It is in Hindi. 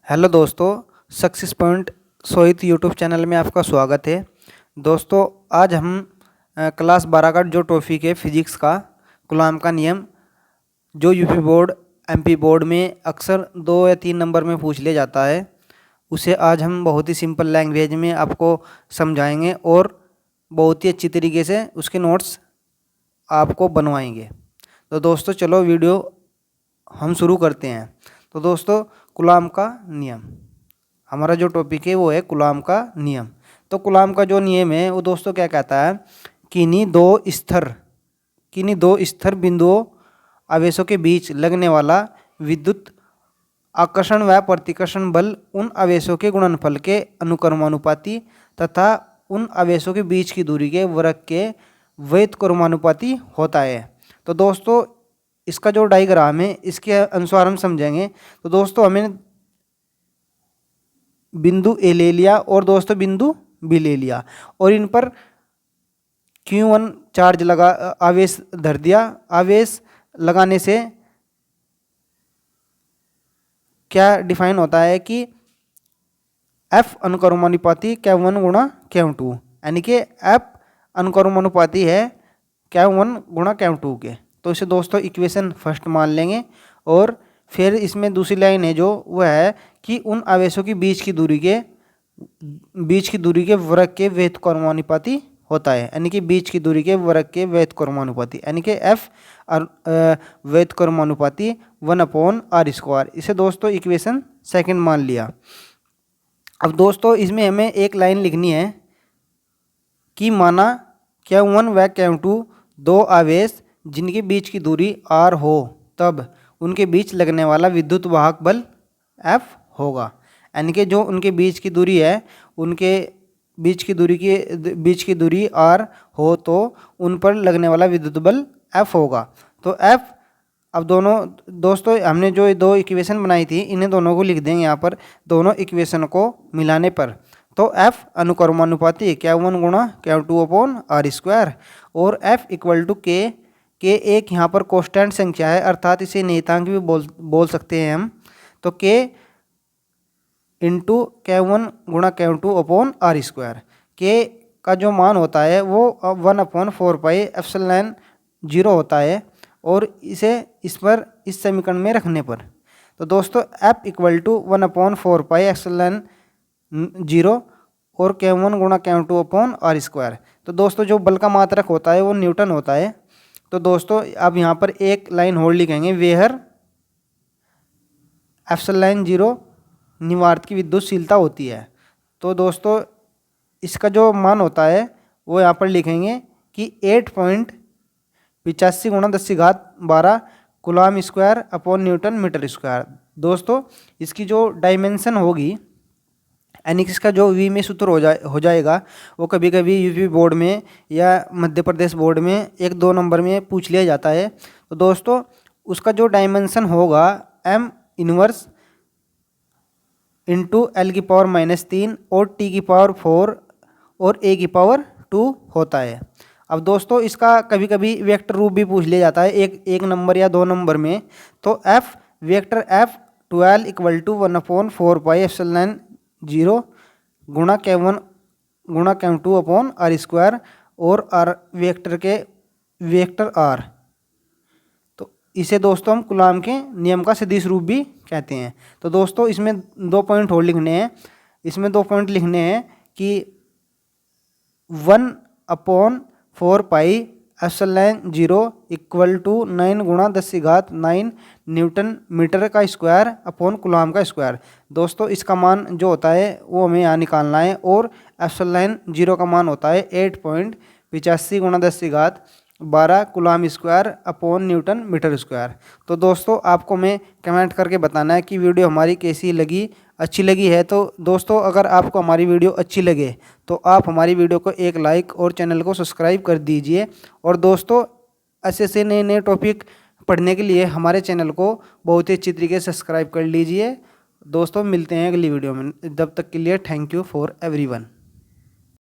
हेलो दोस्तों, success point Sohit YouTube channel में आपका स्वागत है। दोस्तों, आज हम क्लास 12 का जो टॉपिक है फिजिक्स का कूलॉम का नियम, जो यूपी बोर्ड एमपी बोर्ड में अक्सर 2 या 3 नंबर में पूछ लिया जाता है, उसे आज हम बहुत ही सिंपल लैंग्वेज में आपको समझाएंगे और बहुत ही अच्छी तरीके से उसके नोट्स आपको बनवाएंगे। तो दोस्तों चलो वीडियो हम शुरू करते हैं। तो दोस्तों, कूलॉम का नियम, हमारा जो टॉपिक है वो है कूलॉम का नियम। तो कूलॉम का जो नियम है वो दोस्तों क्या कहता है, किन्हीं दो स्थिर बिंदुओं आवेशों के बीच लगने वाला विद्युत आकर्षण व प्रतिकर्षण बल उन आवेशों के गुणनफल के अनुक्रमानुपाती तथा उन आवेशों के बीच की दूरी के वर्ग के व्युत्क्रमानुपाती होता है। तो दोस्तों, इसका जो डायग्राम है इसके अनुसार हम समझेंगे। तो दोस्तों, हमें बिंदु ए ले लिया और दोस्तों बिंदु बी ले लिया और इन पर Q1 चार्ज लगा, आवेश धर दिया। आवेश लगाने से क्या डिफाइन होता है कि F अनुक्रमानुपाती Q1 गुणा Q2, यानी कि F अनुक्रमानुपाती है Q1 गुणा Q2 के। तो इसे दोस्तों इक्वेशन फर्स्ट मान लेंगे और फिर इसमें दूसरी लाइन है जो वह है कि उन आवेशों की बीच की दूरी के वर्ग के व्युत्क्रमानुपाती होता है, यानी कि बीच की दूरी के वर्ग के व्युत्क्रमानुपाती, यानी कि F व्युत्क्रमानुपाती 1/r²। इसे दोस्तों इक्वेशन सेकंड मान लिया। अब दोस्तों इसमें हमें एक लाइन लिखनी है कि माना Q1 व Q2 दो आवेश जिनके बीच की दूरी r हो, तब उनके बीच लगने वाला विद्युत वाहक बल F होगा। यानी कि जो उनके बीच की दूरी है, उनके बीच की दूरी r हो तो उन पर लगने वाला विद्युत बल F होगा। तो F, अब दोस्तों हमने जो दो इक्वेशन बनाई थी इन्हें दोनों को लिख देंगे यहाँ पर, दोनों इक्वेशन को मिलाने पर। तो F अनुक्रमानुपाती Q1 गुणा Q2/r² और F इक्वल टू K एक यहाँ पर कांस्टेंट संख्या है, अर्थात इसे नियतांक भी बोल सकते हैं हम। तो K इंटू Q1 गुणा Q2/r²। K का जो मान होता है वो 1/4πε0 होता है और इस समीकरण में रखने पर। तो दोस्तों F इक्वल टू 1/4πε0 और Q1 गुणा Q2/r²। तो दोस्तों जो बल का मात्रक होता है वो न्यूटन होता है। तो दोस्तों अब यहाँ पर एक लाइन होल्ड लिखेंगे, वेहर ε0 निवार्त की विद्युतशीलता होती है। तो दोस्तों इसका जो मान होता है वो यहाँ पर लिखेंगे कि 8.85 गुणा 10⁻12 coulomb square upon newton metre square. दोस्तों इसकी जो डायमेंशन होगी, यानी कि इसका जो V में सूत्र हो जाएगा, वो कभी कभी यूपी बोर्ड में या मध्य प्रदेश बोर्ड में 1-2 नंबर में पूछ लिया जाता है। तो दोस्तों उसका जो डायमेंशन होगा M इनवर्स इंटू L⁻³ और T⁴ और A⁻² होता है। अब दोस्तों इसका कभी कभी वेक्टर रूप भी पूछ लिया जाता है एक नंबर या 2 नंबर में। तो वेक्टर F 12 इक्वल टू 1/4πε0 गुणा Q1 गुणा Q2/r² और R वेक्टर R। तो इसे दोस्तों हम कूलॉम के नियम का सदिश रूप भी कहते हैं। तो दोस्तों इसमें 2 पॉइंट और लिखने हैं। इसमें 2 पॉइंट लिखने हैं कि 1/4πε0 इक्वल टू 9 गुणा 10⁹ न्यूटन मीटर का स्क्वायर अपॉन कूलॉम का स्क्वायर। दोस्तों इसका मान जो होता है वो हमें यहाँ निकालना है और ε0 का मान होता है 8.85 गुणा 10⁻12 coulomb square upon newton metre square. तो दोस्तों आपको मैं कमेंट करके बताना है कि वीडियो हमारी कैसी लगी, अच्छी लगी है। तो दोस्तों अगर आपको हमारी वीडियो अच्छी लगे तो आप हमारी वीडियो को एक लाइक और चैनल को सब्सक्राइब कर दीजिए। और दोस्तों ऐसे नए टॉपिक पढ़ने के लिए हमारे चैनल को बहुत ही अच्छी तरीके से सब्सक्राइब कर लीजिए। दोस्तों मिलते हैं अगली वीडियो में, तब तक के लिए थैंक यू फॉर एवरीवन।